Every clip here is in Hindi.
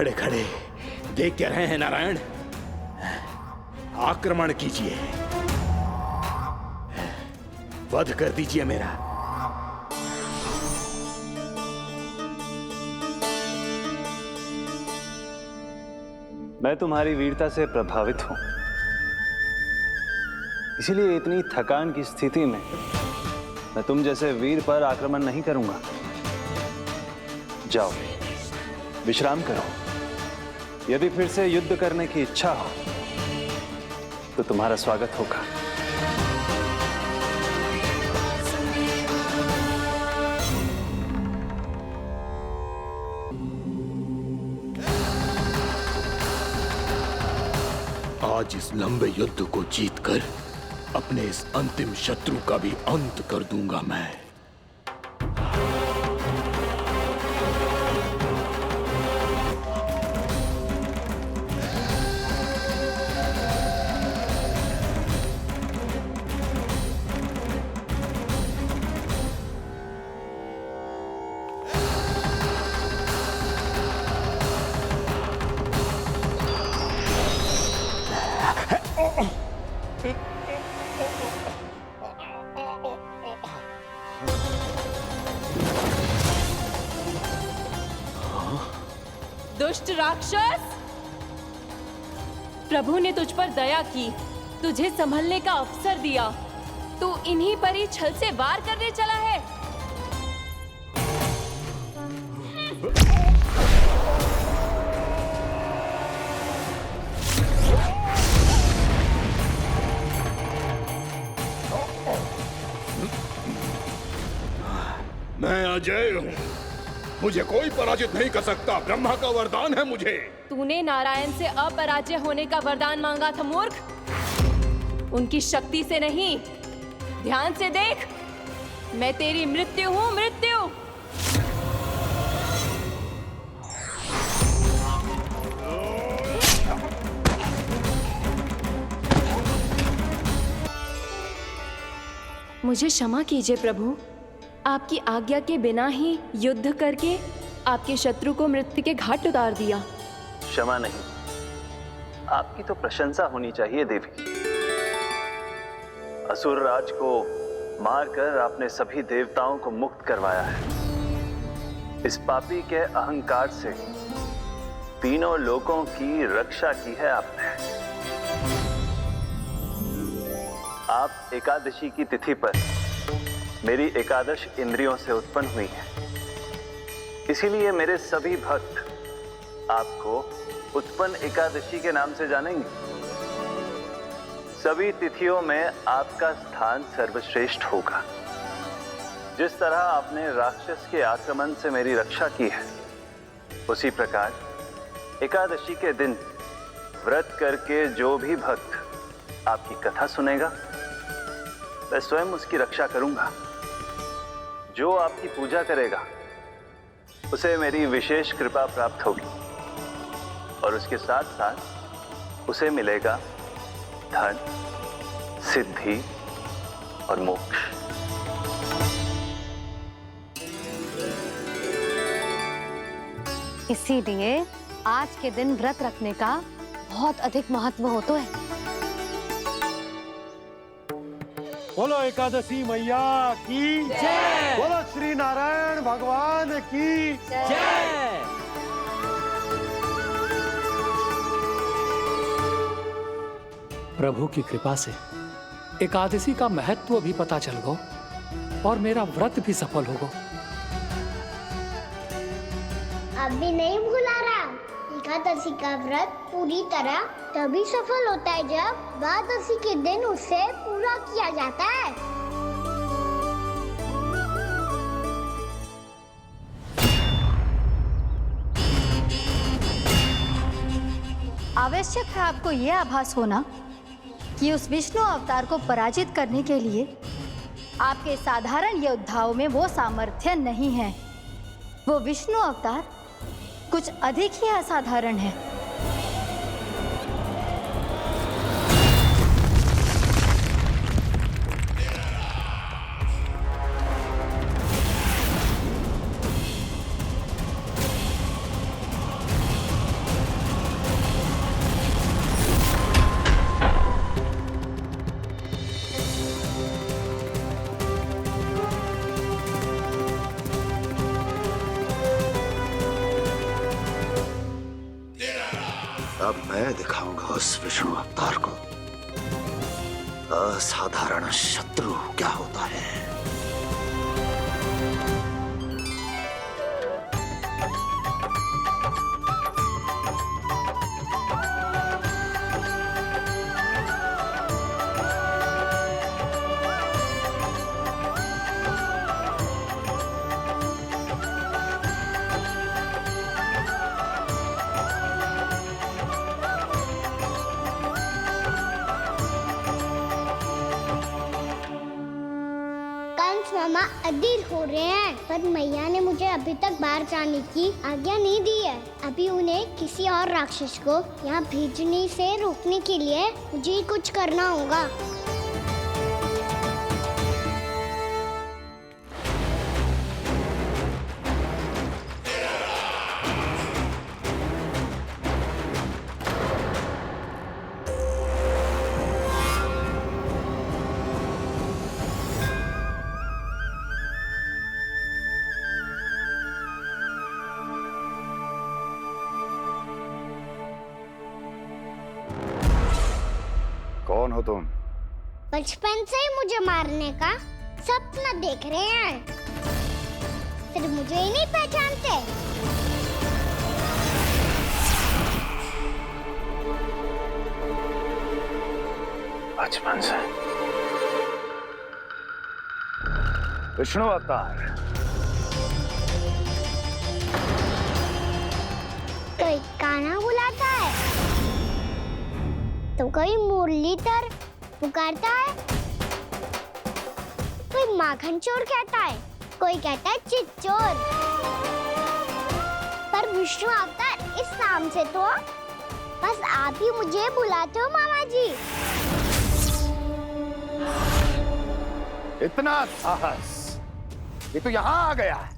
खड़े खड़े देख क्या रहे हैं नारायण? आक्रमण कीजिए, वध कर दीजिए मेरा। मैं तुम्हारी वीरता से प्रभावित हूं, इसीलिए इतनी थकान की स्थिति में मैं तुम जैसे वीर पर आक्रमण नहीं करूंगा। जाओ, विश्राम करो। यदि फिर से युद्ध करने की इच्छा हो तो तुम्हारा स्वागत होगा। आज इस लंबे युद्ध को जीतकर अपने इस अंतिम शत्रु का भी अंत कर दूंगा मैं। दुष्ट राक्षस, प्रभु ने तुझ पर दया की, तुझे संभलने का अवसर दिया। तू इन्हीं पर ही छल से वार करने चला है। मैं अजय हूँ, मुझे कोई पराजित नहीं कर सकता। ब्रह्मा का वरदान है मुझे। तूने नारायण से अपराजय होने का वरदान मांगा था मूर्ख, उनकी शक्ति से नहीं। ध्यान से देख, मैं तेरी मृत्यु हूँ, मृत्यु। मुझे क्षमा कीजिए प्रभु, आपकी आज्ञा के बिना ही युद्ध करके आपके शत्रु को मृत्यु के घाट उतार दिया। क्षमा नहीं, आपकी तो प्रशंसा होनी चाहिए देवी। असुर राज को मारकर आपने सभी देवताओं को मुक्त करवाया है। इस पापी के अहंकार से तीनों लोकों की रक्षा की है आपने। आप एकादशी की तिथि पर मेरी एकादश इंद्रियों से उत्पन्न हुई है, इसीलिए मेरे सभी भक्त आपको उत्पन्न एकादशी के नाम से जानेंगे। सभी तिथियों में आपका स्थान सर्वश्रेष्ठ होगा। जिस तरह आपने राक्षस के आक्रमण से मेरी रक्षा की है, उसी प्रकार एकादशी के दिन व्रत करके जो भी भक्त आपकी कथा सुनेगा, मैं स्वयं उसकी रक्षा करूंगा। जो आपकी पूजा करेगा उसे मेरी विशेष कृपा प्राप्त होगी, और उसके साथ साथ उसे मिलेगा धन, सिद्धि और मोक्ष। इसीलिए आज के दिन व्रत रखने का बहुत अधिक महत्व होता है। बोलो एकादशी मैया की जय। बोलो श्री नारायण भगवान की जय। प्रभु की कृपा से एकादशी का महत्व भी पता चल गो और मेरा व्रत भी सफल होगा। अभी नहीं भूला राम, एकादशी का व्रत पूरी तरह तभी सफल होता है जब द्वादशी के दिन उसे पूरा किया जाता है। आवश्यक है आपको यह आभास होना कि उस विष्णु अवतार को पराजित करने के लिए आपके साधारण योद्धाओं में वो सामर्थ्य नहीं है। वो विष्णु अवतार कुछ अधिक ही असाधारण है। अब मैं दिखाऊंगा उस विष्णु अवतार को असाधारण शत्रु क्या होता है। मामा अधीर हो रहे हैं, पर मैया ने मुझे अभी तक बाहर जाने की आज्ञा नहीं दी है। अभी उन्हें किसी और राक्षस को यहाँ भेजने से रोकने के लिए मुझे ही कुछ करना होगा। कौन हो तुम? बचपन से ही मुझे मारने का सपना देख रहे हैं, फिर मुझे ही नहीं पहचानते। बचपन से विष्णु अवतार। कोई कान्हा बुलाता है तो कोई मुरलीधर पुकारता है, कोई माखन चोर कहता है, कोई कहता है चिच्चोर। पर विष्णु अवतार इस नाम से तो बस आप ही मुझे बुलाते हो मामा जी। इतना साहस, ये तो यहाँ आ गया है।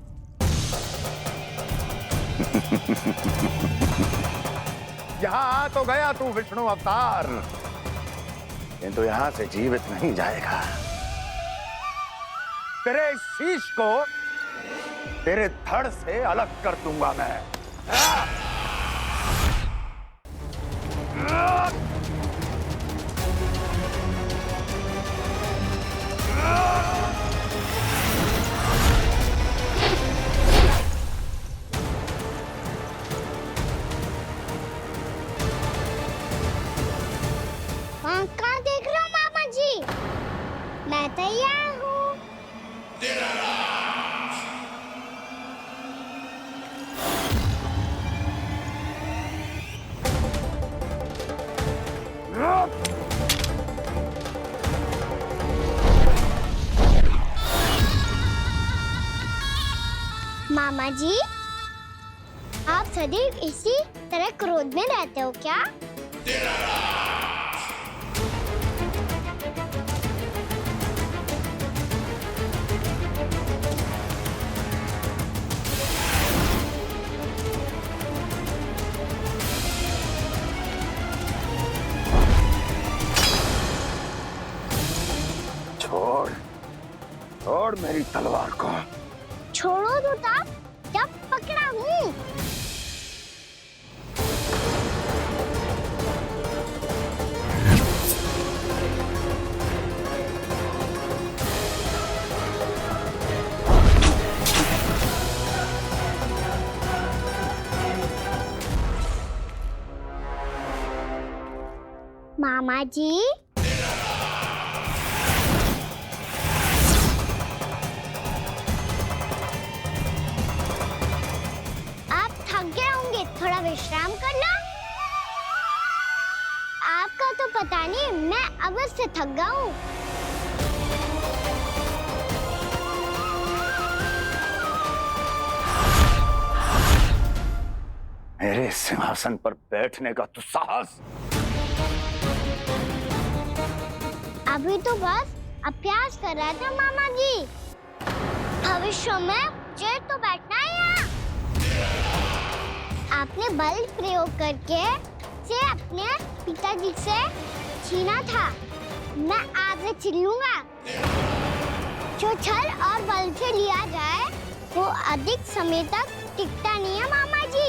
यहाँ आ तो गया तू विष्णु अवतार, किंतु यहाँ से जीवित नहीं जाएगा। तेरे इस शीश को तेरे धड़ से अलग कर दूंगा मैं। कहाँ देख रहे हो मामा जी? मैं तैयार हूँ। मामा जी, आप सदैव इसी तरह क्रोध में रहते हो क्या? छोड़, छोड़ मेरी तलवार को। छोड़ो तो तब जब पकड़ा हूँ। मामा जी, थोड़ा विश्राम कर लो। आपका तो पता नहीं, मैं अवश्य थक गया हूँ। मेरे सिंहासन पर बैठने का तू साहस? अभी तो बस अभ्यास कर रहा था मामा जी। भविष्य में मुझे तो बैठना है यहाँ। आपने बल प्रयोग करके से अपने पिताजी से छीना था, मैं आज छीन लूंगा। जो छल और बल से लिया जाए वो अधिक समय तक टिकता नहीं है मामा जी।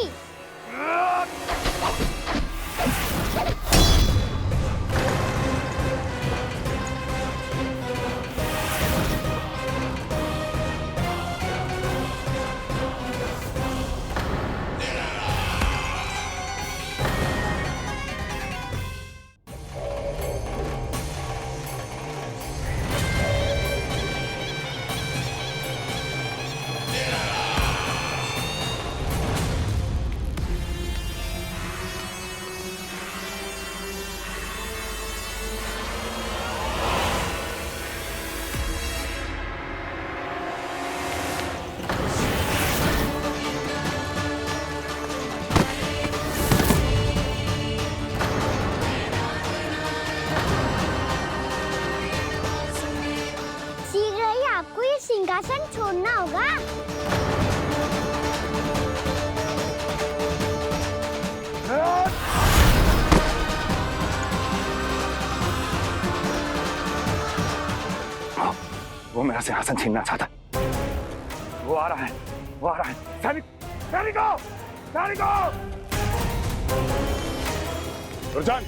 सिंहासन छोड़ना होगा। वो मेरा सिंहासन छीनना चाहता है। वो आ रहा है, वो आ रहा है। सैनिकों, दुर्जन,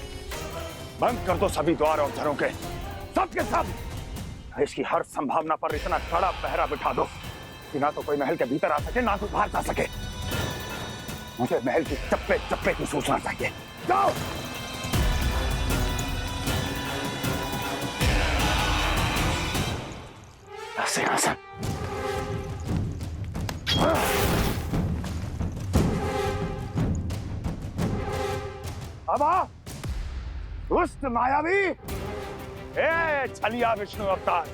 बंद कर दो सभी द्वार और घरों के, सब के सब। इसकी हर संभावना पर इतना कड़ा पहरा बिठा दो कि ना तो कोई महल के भीतर आ सके, ना तो बाहर जा सके। मुझे महल की चप्पे चप्पे की सूचना चाहिए। जाओ। सिंहासन। अब आ, दुष्ट मायावी, ए छलिया विष्णु अवतार,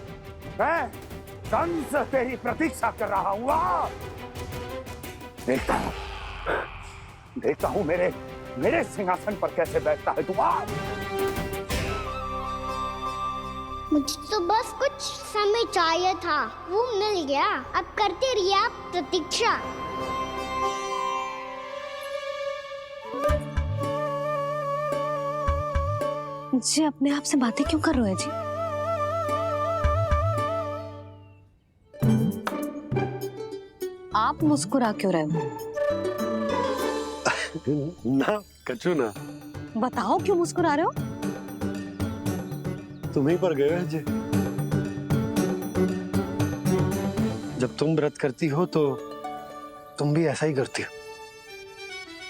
मैं कंस तेरी प्रतीक्षा कर रहा हूँ। आ, देखता हूँ मेरे सिंहासन पर कैसे बैठता है तू। आ, मुझे तो बस कुछ समय चाहिए था, वो मिल गया। अब करते रहिए आप प्रतीक्षा। जी अपने आप से बातें क्यों कर रहे हो जी? आप मुस्कुरा क्यों रहे हो? ना कचू ना, बताओ क्यों मुस्कुरा रहे हो? तुम्हीं पर गए हैं जी। जब तुम व्रत करती हो तो तुम भी ऐसा ही करती हो।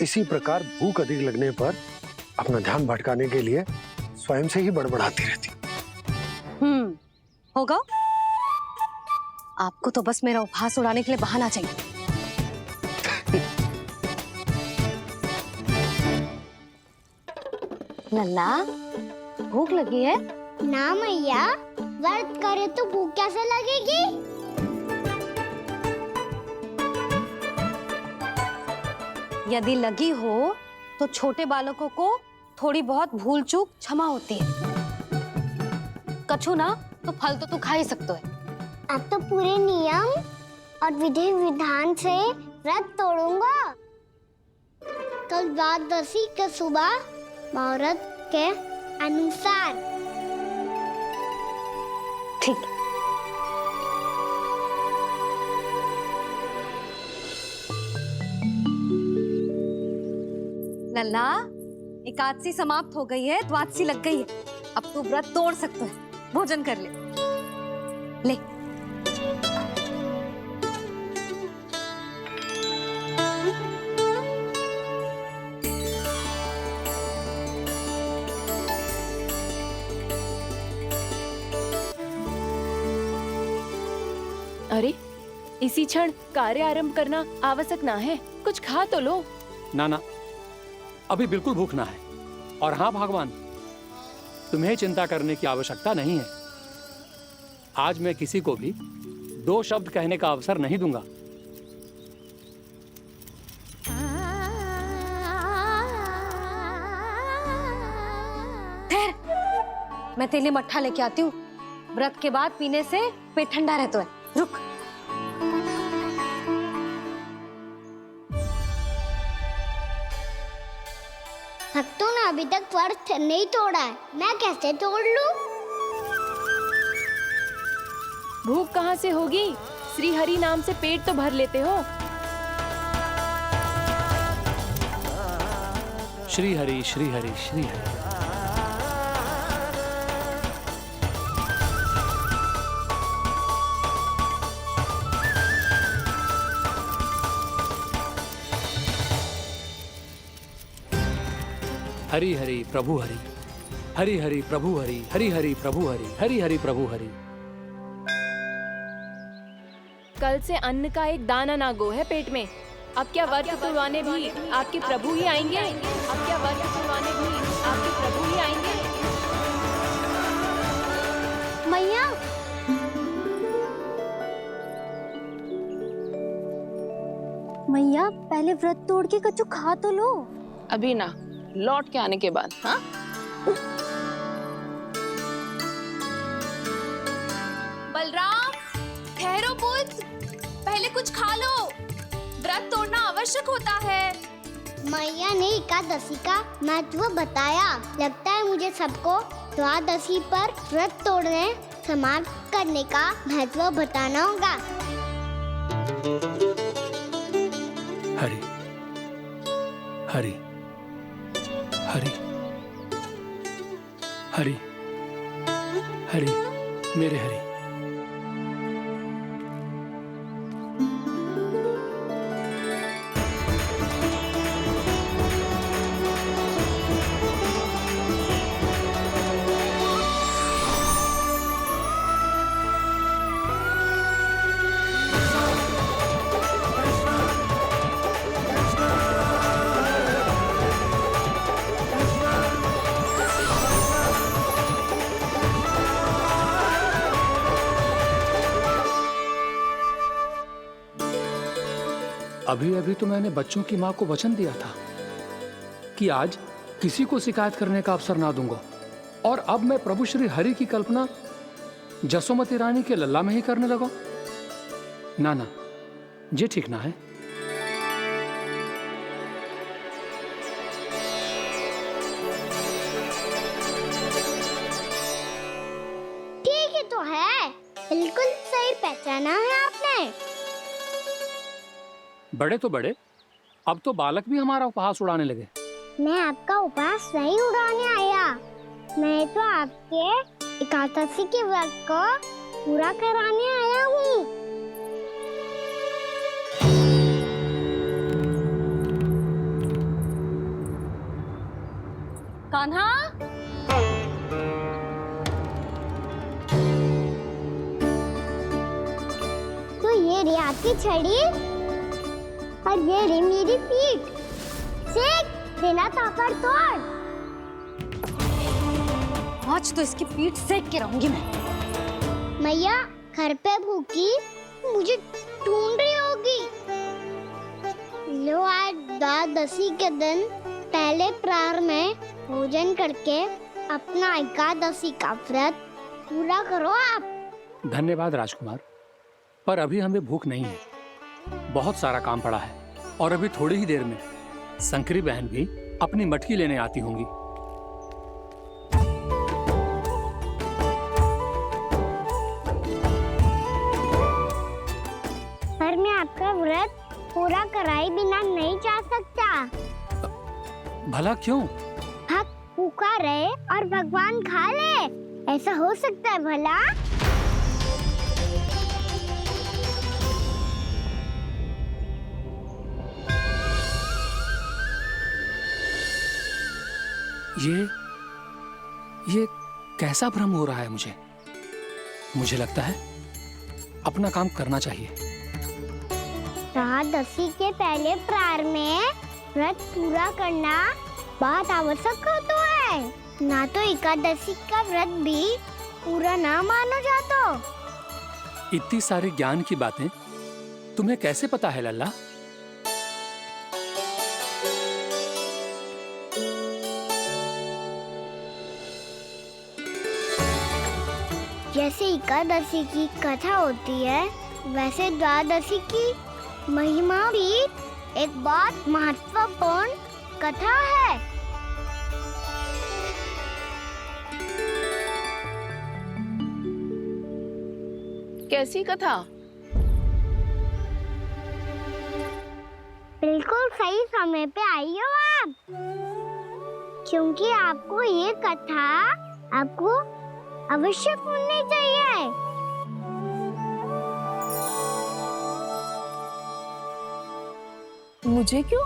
इसी प्रकार भूख अधिक लगने पर अपना ध्यान भटकाने के लिए स्वयं से ही बड़बड़ाती रहती। होगा। आपको तो बस मेरा उपहास उड़ाने के लिए बहाना चाहिए। लल्ला, भूख लगी है? ना मैया, व्रत करे तो भूख कैसे लगेगी? यदि लगी हो तो छोटे बालकों को थोड़ी बहुत भूल चूक क्षमा होती है। कछु ना तो फल तो तू खा ही सकते है। अब तो पूरे नियम और विधि विधान से व्रत तोड़ूंगा। कल द्वादशी के सुबह मुहूर्त के अनुसार। ठीक। लल्ला, एकादशी समाप्त हो गई है, द्वादशी लग गई है। अब तू व्रत तोड़ सकता है। भोजन कर ले। ले। अरे, इसी क्षण कार्य आरंभ करना आवश्यक ना है। कुछ खा तो लो। ना ना, अभी बिल्कुल भूख ना है। और हाँ भगवान, तुम्हें चिंता करने की आवश्यकता नहीं है। आज मैं किसी को भी 2 शब्द कहने का अवसर नहीं दूंगा। ठहर, मैं तेरे लिए मट्ठा लेके आती हूँ। व्रत के बाद पीने से पेट ठंडा रहता है। रुक। भक्तों ने अभी तक व्रत नहीं तोड़ा है, मैं कैसे तोड़ लूं? भूख कहाँ से होगी? श्री हरि नाम से पेट तो भर लेते हो। श्री हरि श्री हरि श्री हरि। हरि हरि प्रभु हरि, हरि हरि प्रभु हरि, हरि हरि प्रभु हरि, हरि हरि प्रभु हरि। कल से अन्न का एक दाना ना गो है पेट में। अब क्या व्रत तुड़वाने भी आपके प्रभु ही आएंगे? अब क्या व्रत तुड़वाने भी आपके प्रभु ही आएंगे? मैया, मैया पहले व्रत तोड़ के कछु खा तो लो। अभी ना, लौट के आने के बाद। हाँ, बलराम, ठहरो बोल, पहले कुछ खा लो, व्रत तोड़ना आवश्यक होता है। मैया ने एकादशी का महत्व बताया। लगता है मुझे सबको द्वादशी पर व्रत तोड़ने समाप्त करने का महत्व बताना होगा। हरि हरि हरि हरि हरि मेरे हरि। अभी अभी तो मैंने बच्चों की मां को वचन दिया था कि आज किसी को शिकायत करने का अवसर ना दूंगा, और अब मैं प्रभु श्री हरि की कल्पना जसोमती रानी के लल्ला में ही करने लगा। ना ना, ये ठीक ना है। ठीक है तो है, बिल्कुल सही पहचाना है आपने। बड़े तो बड़े, अब तो बालक भी हमारा उपहास उड़ाने लगे। मैं आपका उपहास नहीं उड़ाने आया, मैं तो आपके एकादशी के व्रत को पूरा कराने आया हूँ। कान्हा, तो ये रे आपकी छड़ी और ये रे मेरी पीठ। सेक बिना ताकत तोड़। आज तो इसकी पीठ सेक के रहूंगी मैं। मैया घर पे भूखी मुझे ढूंढ रही होगी। लो आज द्वादशी के दिन पहले प्रहर में भोजन करके अपना एकादशी का व्रत पूरा करो आप। धन्यवाद राजकुमार, पर अभी हमें भूख नहीं है, बहुत सारा काम पड़ा है, और अभी थोड़ी ही देर में शंकरी बहन भी अपनी मटकी लेने आती होंगी। पर मैं आपका व्रत पूरा कराए बिना नहीं जा सकता। भला क्यों? भक्त भूखा रहे और भगवान खा ले, ऐसा हो सकता है भला? ये कैसा भ्रम हो रहा है मुझे लगता है अपना काम करना चाहिए। द्वादशी के पहले प्रहर में व्रत पूरा करना बहुत आवश्यक होता है, ना तो एकादशी का व्रत भी पूरा ना मानो जातो। इतनी सारी ज्ञान की बातें तुम्हें कैसे पता है लल्ला? जैसे एकादशी की कथा होती है, वैसे द्वादशी की महिमा भी एक बहुत महत्वपूर्ण कथा है। कैसी कथा? बिल्कुल सही समय पे आई हो आप, क्योंकि आपको ये कथा आपको अवश्य सुननी चाहिए। मुझे क्यों?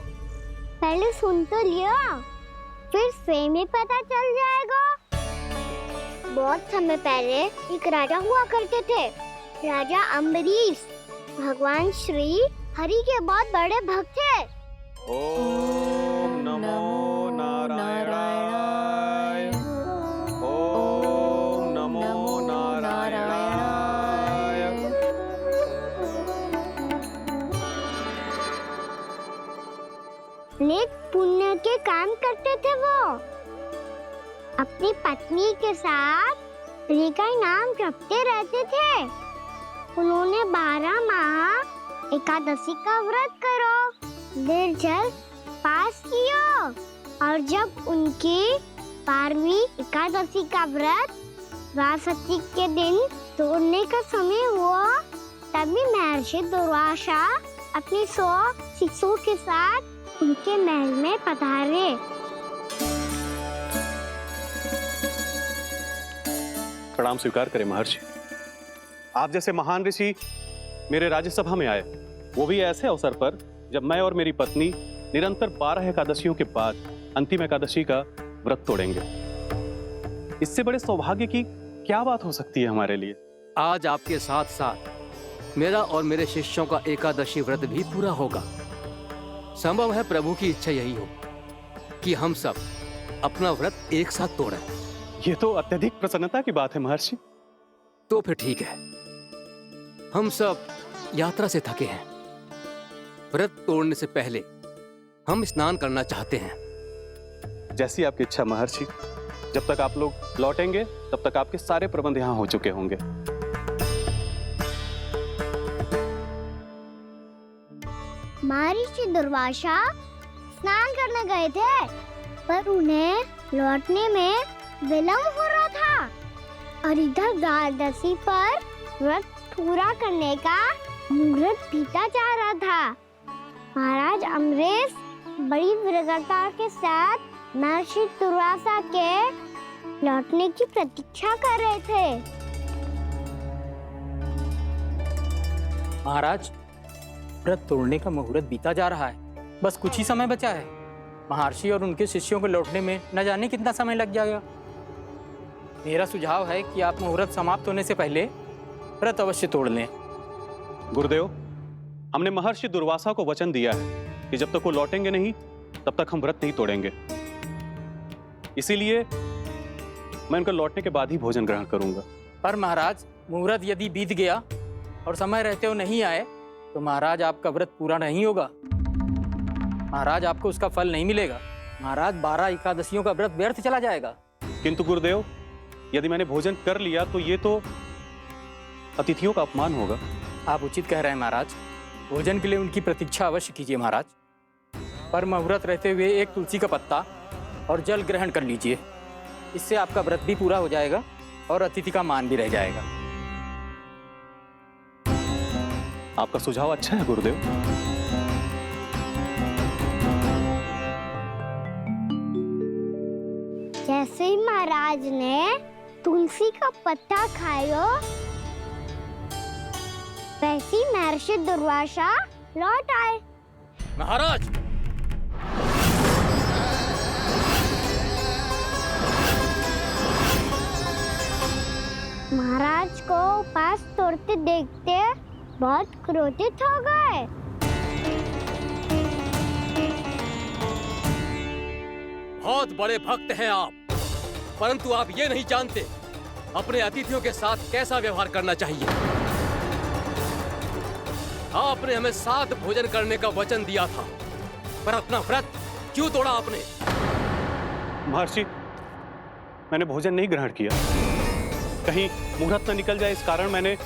पहले सुन तो लियो, फिर स्वयं ही पता चल जाएगा। बहुत समय पहले एक राजा हुआ करते थे, राजा अम्बरीश। भगवान श्री हरि के बहुत बड़े भक्त थे। ओम नमो नारायणाय। ओम नमो नारायणाय। नेक पुण्य के काम करते थे वो। अपनी पत्नी के साथ हरि का नाम जपते रहते थे। उन्होंने 12 माह एकादशी का व्रत करो, निर्जल पास किया, और जब उनकी 12वीं एकादशी का व्रत द्वादशी के दिन तोड़ने का समय हुआ, तभी महर्षि दुर्वासा अपनी 100 शिष्यों के साथ उनके महल में पधारे। प्रणाम स्वीकार करें महर्षि। आप जैसे महान ऋषि मेरे राज्यसभा में आए, वो भी ऐसे अवसर पर जब मैं और मेरी पत्नी निरंतर 12 एकादशियों के बाद अंतिम एकादशी का व्रत तोड़ेंगे। इससे बड़े सौभाग्य की क्या बात हो सकती है हमारे लिए। आज आपके साथ साथ मेरा और मेरे शिष्यों का एकादशी व्रत भी पूरा होगा। संभव है प्रभु की इच्छा यही हो कि हम सब अपना व्रत एक साथ तोड़ें। ये तो अत्यधिक प्रसन्नता की बात है महर्षि। तो फिर ठीक है, हम सब यात्रा से थके हैं। व्रत तोड़ने से पहले हम स्नान करना चाहते हैं। जैसी आपकी इच्छा महर्षि। जब तक आप लोग लौटेंगे तब तक आपके सारे प्रबंध यहाँ हो चुके होंगे। महर्षि दुर्वासा स्नान करने गए थे, पर उन्हें लौटने में विलंब हो रहा था और इधर द्वादशी पर व्रत पूरा करने का मुहूर्त बीता जा रहा था। महाराज अमरेश बड़ी विरगता के साथ महर्षि दुर्वासा के लौटने की प्रतीक्षा कर रहे थे। महाराज, व्रत तोड़ने का मुहूर्त बीता जा रहा है, बस कुछ ही समय बचा है। महर्षि और उनके शिष्यों को लौटने में न जाने कितना समय लग जाएगा। मेरा सुझाव है कि आप मुहूर्त समाप्त होने से पहले व्रत अवश्य तोड़ लें। गुरुदेव, हमने महर्षि दुर्वासा को वचन दिया है कि जब तक वो लौटेंगे नहीं तब तक हम व्रत नहीं तोड़ेंगे। इसीलिए मैं उनके लौटने के बाद ही भोजन ग्रहण करूंगा। पर महाराज, मुहूर्त यदि बीत गया और समय रहते हो नहीं आए तो महाराज आपका व्रत पूरा नहीं होगा। महाराज, आपको उसका फल नहीं मिलेगा। महाराज, 12 एकादशियों का व्रत व्यर्थ चला जाएगा। किंतु गुरुदेव, यदि मैंने भोजन कर लिया तो ये तो अतिथियों का अपमान होगा। आप उचित कह रहे हैं महाराज। भोजन के लिए उनकी प्रतीक्षा अवश्य कीजिए महाराज। पर मुहूर्त रहते हुए एक तुलसी का पत्ता और जल ग्रहण कर लीजिए। इससे आपका व्रत भी पूरा हो जाएगा और अतिथि का मान भी रह जाएगा। आपका सुझाव अच्छा है गुरुदेव। जैसे ही महाराज ने तुलसी का पत्ता खाया, वैसे ही महर्षि दुर्वासा लौट आए। महाराज, महाराज को उपास तोड़ते देखते बहुत क्रोधित हो गए। बहुत बड़े भक्त हैं आप, परंतु आप ये नहीं जानते अपने अतिथियों के साथ कैसा व्यवहार करना चाहिए। आपने हमें साथ भोजन करने का वचन दिया था, पर अपना व्रत क्यों तोड़ा आपने? महर्षि, मैंने भोजन नहीं ग्रहण किया। कहीं मुहूर्त न निकल जाए इस कारण मैंने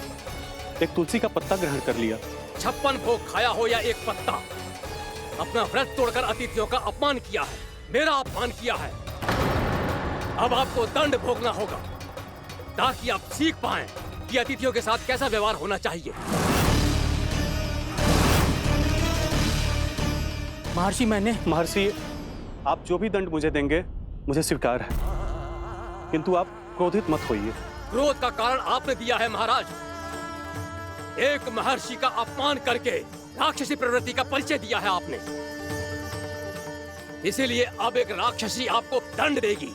एक तुलसी का पत्ता ग्रहण कर लिया। 56 भोग खाया हो या एक पत्ता, अपना व्रत तोड़कर अतिथियों का अपमान किया है, मेरा अपमान किया है। अब आपको दंड भोगना होगा ताकि आप सीख पाएं कि अतिथियों के साथ कैसा व्यवहार होना चाहिए। महर्षि, आप जो भी दंड मुझे देंगे मुझे स्वीकार है, किंतु आप क्रोधित मत होइए। क्रोध का कारण आपने दिया है महाराज। एक महर्षि का अपमान करके राक्षसी प्रवृत्ति का परिचय दिया है आपने। इसीलिए अब एक राक्षसी आपको दंड देगी।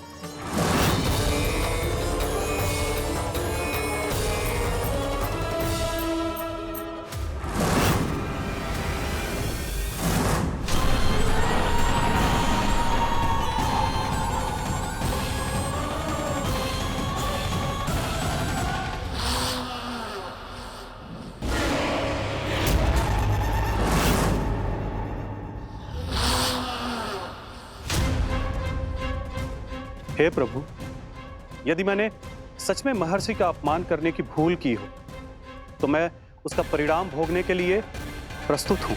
हे प्रभु, यदि मैंने सच में महर्षि का अपमान करने की भूल की हो तो मैं उसका परिणाम भोगने के लिए प्रस्तुत हूं।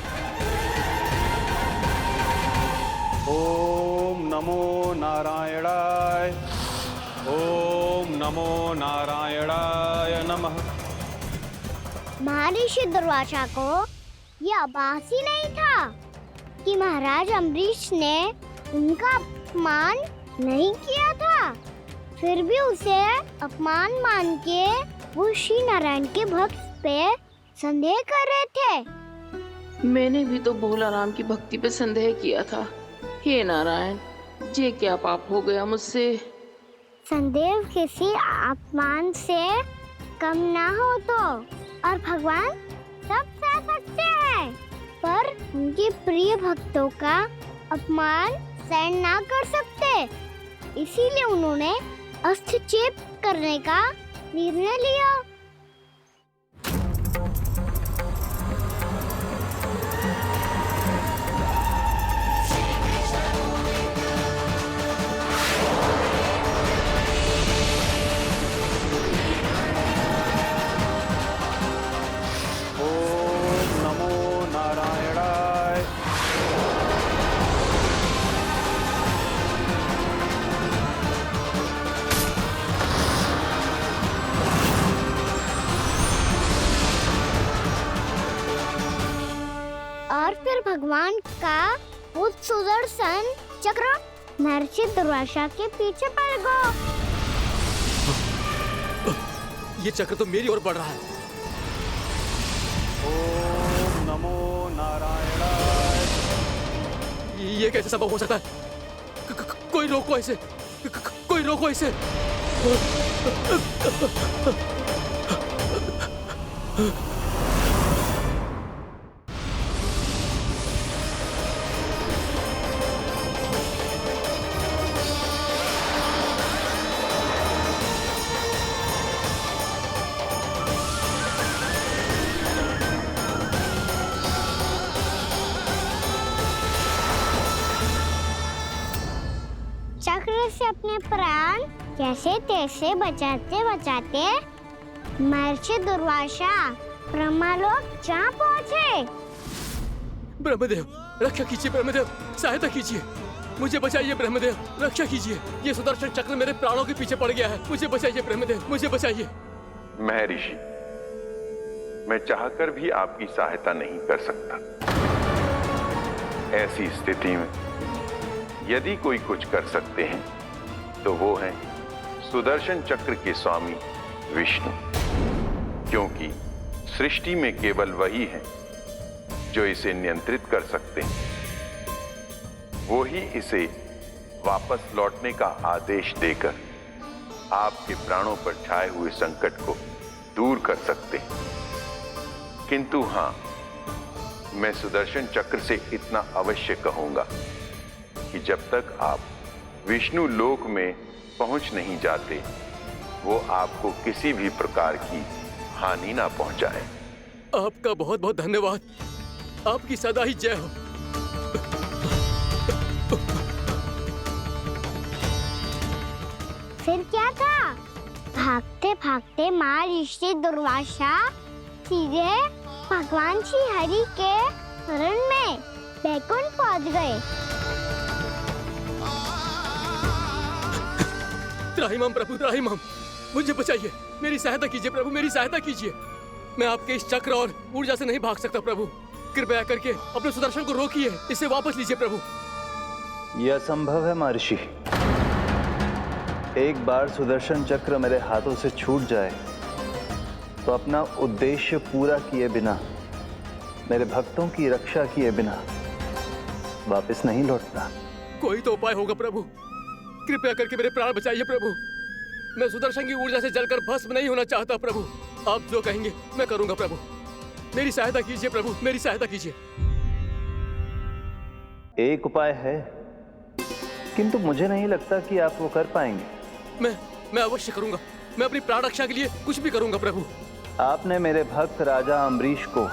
ओम नमो नारायणाय, ओम नमो नारायणाय नमः। महर्षि दुर्वासा को यह आभास ही नहीं था कि महाराज अम्बरीश ने उनका अपमान नहीं किया था। फिर भी उसे अपमान मान के वो श्री नारायण के भक्त पे संदेह कर रहे थे। मैंने भी तो भोला राम की भक्ति पे संदेह किया था। हे नारायण, ये क्या पाप हो गया मुझसे? संदेह किसी अपमान से कम ना हो तो, और भगवान सब सह सकते हैं, पर उनके प्रिय भक्तों का अपमान सहन ना कर सकते। इसीलिए उन्होंने हस्तक्षेप करने का निर्णय लिया। और फिर भगवान का वो सुदर्शन चक्र महर्षि दुर्वासा के पीछे पड़ गया। ये चक्र तो मेरी ओर बढ़ रहा है। ओम नमो नारायणाय। ये कैसे संभव हो सकता है? कोई रोको इसे, कोई रोको इसे। चक्र से अपने प्राण जैसे तैसे बचाते बचाते महर्षि दुर्वासा ब्रह्मलोक जा पहुँचे। ब्रह्मदेव, रक्षा कीजिए ब्रह्मदेव, सहायता कीजिए, मुझे बचाइए ब्रह्मदेव, रक्षा कीजिए। ये सुदर्शन चक्र मेरे प्राणों के पीछे पड़ गया है, मुझे बचाइए ब्रह्मदेव, मुझे बचाइए। महर्षि, मैं चाहकर भी आपकी सहायता नहीं कर सकता। ऐसी स्थिति में यदि कोई कुछ कर सकते हैं तो वो हैं सुदर्शन चक्र के स्वामी विष्णु, क्योंकि सृष्टि में केवल वही है जो इसे नियंत्रित कर सकते हैं। वो ही इसे वापस लौटने का आदेश देकर आपके प्राणों पर छाए हुए संकट को दूर कर सकते हैं। किंतु हां, मैं सुदर्शन चक्र से इतना अवश्य कहूंगा कि जब तक आप विष्णु लोक में पहुंच नहीं जाते, वो आपको किसी भी प्रकार की हानि ना पहुंचाए। आपका बहुत बहुत धन्यवाद, आपकी सदा ही जय हो। फिर क्या था? भागते भागते महर्षि दुर्वासा सीधे भगवान श्री हरि के शरण में बैकुंठ पहुंच गए। त्राहिमाम प्रभु, त्राहिमाम, मुझे बचाइए, मेरी सहायता कीजिए प्रभु, मेरी सहायता कीजिए। मैं आपके इस चक्र और ऊर्जा से नहीं भाग सकता प्रभु, कृपया करके अपने सुदर्शन को रोकिए, इसे वापस लीजिए प्रभु। यह असंभव है महर्षि। एक बार सुदर्शन चक्र मेरे हाथों से छूट जाए तो अपना उद्देश्य पूरा किए बिना, मेरे भक्तों की रक्षा किए बिना वापस नहीं लौटता। कोई तो उपाय होगा प्रभु, कृपया करके मेरे प्राण बचाइए प्रभु। मैं सुदर्शन की ऊर्जा से जलकर भस्म नहीं होना चाहता प्रभु। आप जो कहेंगे मैं करूंगा प्रभु, मेरी सहायता कीजिए प्रभु, मेरी सहायता कीजिए। एक उपाय है, किंतु मुझे नहीं लगता कि आप वो कर पाएंगे। मैं अवश्य करूंगा, मैं अपनी प्राण रक्षा के लिए कुछ भी करूंगा प्रभु। आपने मेरे भक्त राजा अम्बरीश को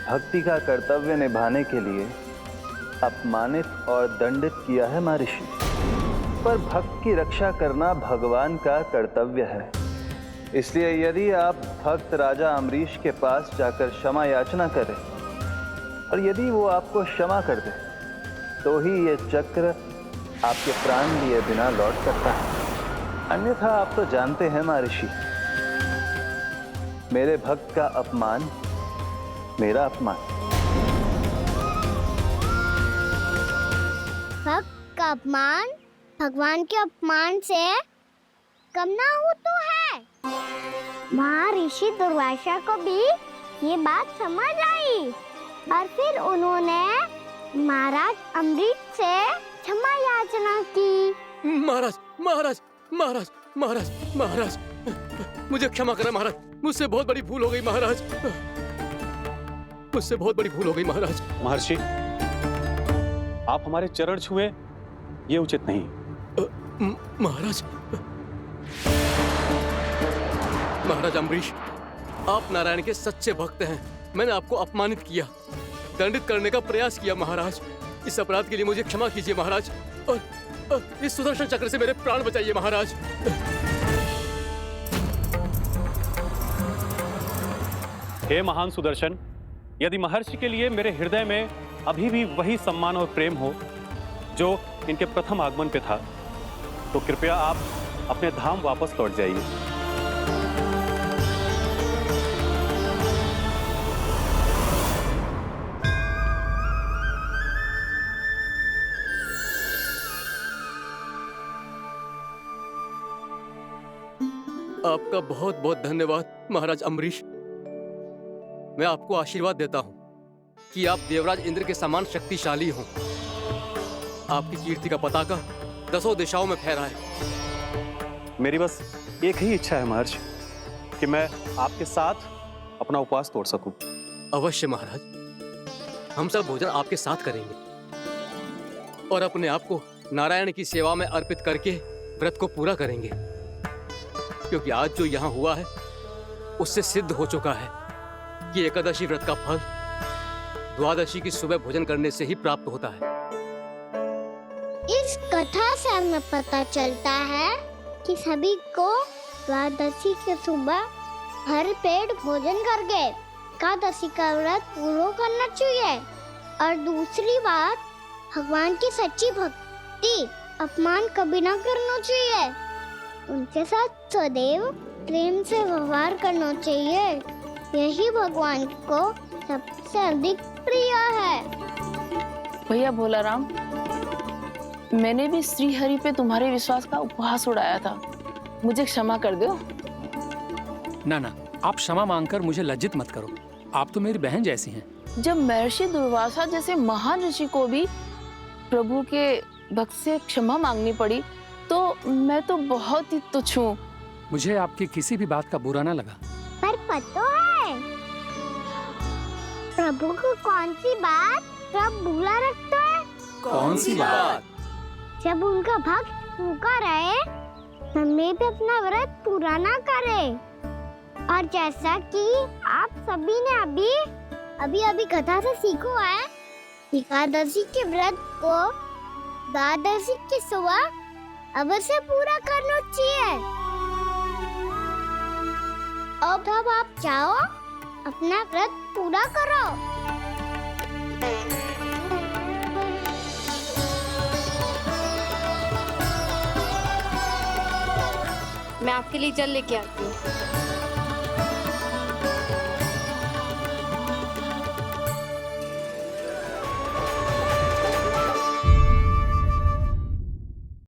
भक्ति का कर्तव्य निभाने के लिए अपमानित और दंडित किया है महर्षि, पर भक्त की रक्षा करना भगवान का कर्तव्य है। इसलिए यदि आप भक्त राजा अम्बरीश के पास जाकर क्षमा याचना करें और यदि वो आपको क्षमा कर दे तो ही ये चक्र आपके प्राण लिए बिना लौट सकता है। अन्यथा आप तो जानते हैं महर्षि, मेरे भक्त का अपमान मेरा अपमान। भक्त का अपमान भगवान के अपमान से कम ना हो तो है। महर्षि दुर्वासा को भी ये बात समझ आई और फिर उन्होंने महाराज अम्बरीश से क्षमा याचना की। महाराज महाराज महाराज महाराज महाराज मुझे क्षमा करें महाराज, मुझसे बहुत बड़ी भूल हो गई महाराज, मुझसे बहुत बड़ी भूल हो गई महाराज। महर्षि, आप हमारे चरण छुए ये उचित नहीं। महाराज महाराज अम्बरीश, आप नारायण के सच्चे भक्त हैं। मैंने आपको अपमानित किया, दंडित करने का प्रयास किया महाराज। इस अपराध के लिए मुझे क्षमा कीजिए महाराज, और इस सुदर्शन चक्र से मेरे प्राण बचाइए महाराज। हे महान सुदर्शन, यदि महर्षि के लिए मेरे हृदय में अभी भी वही सम्मान और प्रेम हो जो इनके प्रथम आगमन पे था, तो कृपया आप अपने धाम वापस लौट जाइए। आपका बहुत बहुत धन्यवाद महाराज अम्बरीश। मैं आपको आशीर्वाद देता हूं कि आप देवराज इंद्र के समान शक्तिशाली हों। आपकी कीर्ति का पताका दसों दिशाओं में फहराए। मेरी बस एक ही इच्छा है महर्षि, कि मैं आपके साथ अपना उपवास तोड़ सकूं। अवश्य महाराज, हम सब भोजन आपके साथ करेंगे और अपने आप को नारायण की सेवा में अर्पित करके व्रत को पूरा करेंगे, क्योंकि आज जो यहाँ हुआ है उससे सिद्ध हो चुका है कि एकादशी व्रत का फल द्वादशी की सुबह भोजन करने से ही प्राप्त होता है। इस कथा से हमें पता चलता है कि सभी को द्वादशी के सुबह भर पेट भोजन करके एकादशी का व्रत पूरा करना चाहिए। और दूसरी बात, भगवान की सच्ची भक्ति अपमान कभी ना करना चाहिए। उनके साथ सदैव प्रेम से व्यवहार करना चाहिए। यही भगवान को सबसे अधिक प्रिय है। भैया भोलाराम, मैंने भी श्री हरि पे तुम्हारे विश्वास का उपहास उड़ाया था, मुझे क्षमा कर दो। ना ना, आप क्षमा मांगकर मुझे लज्जित मत करो, आप तो मेरी बहन जैसी हैं। जब महर्षि दुर्वासा जैसे महान ऋषि को भी प्रभु के भक्त से क्षमा मांगनी पड़ी, तो मैं तो बहुत ही तुच्छ हूँ। मुझे आपकी किसी भी बात का बुरा ना लगा। पर पता है प्रभु को कौन सी बात सब भूला रखता है? कौन सी बात? जब उनका भक्त भूखा रहे, हमें भी अपना व्रत पूरा ना करे। और जैसा कि आप सभी ने अभी कथा से सीखो है, एकादशी के व्रत को द्वादशी की सुबह अवश्य पूरा करना चाहिए। अब आप जाओ, अपना व्रत पूरा करो। मैं आपके लिए जल लेके आती हूँ।